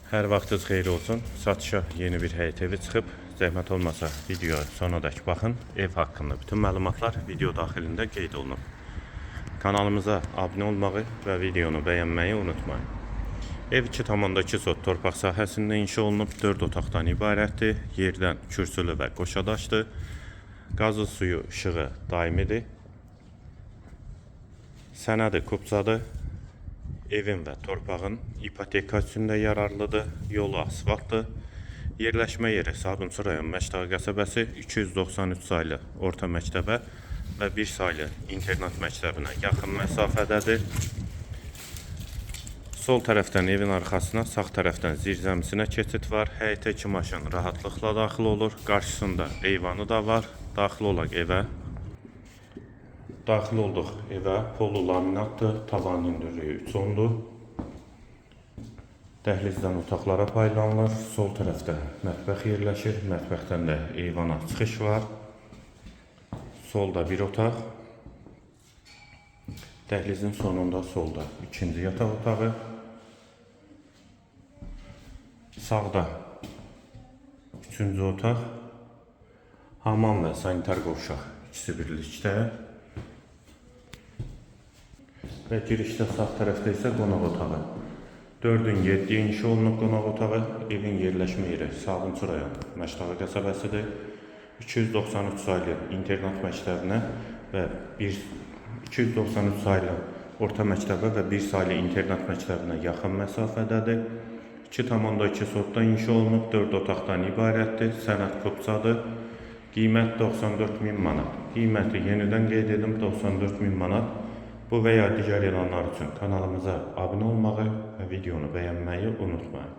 Hər vaxtınız xeyir olsun. Satışa yeni bir həyət evi çıxıb. Zəhmət olmasa videoya sonadək baxın. Ev haqqında bütün məlumatlar video daxilində qeyd olunub. Kanalımıza abunə olmağı və videonu bəyənməyi unutmayın. Ev 2,2 sot torpaq sahəsində inşa olunub. 4 otaqdan ibarətdir. Yerdən kürsülü və qoşadaşdır. Qazı suyu, işığı daimidir. Sənədi kupçadır. Evin və torpağın ipotekasında yararlıdır. Yolu asfaltdır. Yerləşmə yeri Sabunçu rayon Məştağı qəsəbəsi 293 saylı orta məktəbə və 1 saylı internat məktəbinə yaxın məsafədədir. Sol tərəfdən evin arxasına, sağ tərəfdən zirzəmisinə keçid var. Həyətə 2 maşın rahatlıqla daxil olur. Qarşısında eyvanı da var. Daxil olaq evə. Daxil olduq evə. Polu laminatdır. Tavan hündürlüyü 3 ondur. Dəhlizdən otaqlara paylanılır. Sol tərəfdə mətbəx yerləşir. Mətbəxdən də eyvana çıxış var. Solda bir otaq. Dəhlizin sonunda solda ikinci yataq otağı. Sağda üçüncü otaq. Hamam və sanitar qovşaq ikisi birlikdə. Və girişdə sağ tərəfdə isə qonaq otağı. 4-ün 7 inşa olunub qonaq otağı. Evin yerləşmə yeri Sabunçu rayon Məştağı qəsəbəsidir. 293 saylı internat məktəbinə və 293 saylı orta məktəbə və 1 saylı internat məktəbinə yaxın məsafədədir. 2,2 sotda inşa olunub, 4 otaqdan ibarətdir. Sənəd kupçadır. Qiymət 94.000 manat. Qiyməti yenidən qeyd edim, 94.000 manat. Bu və ya digər elanlar üçün kanalımıza abunə olmağı və videonu bəyənməyi unutmayın.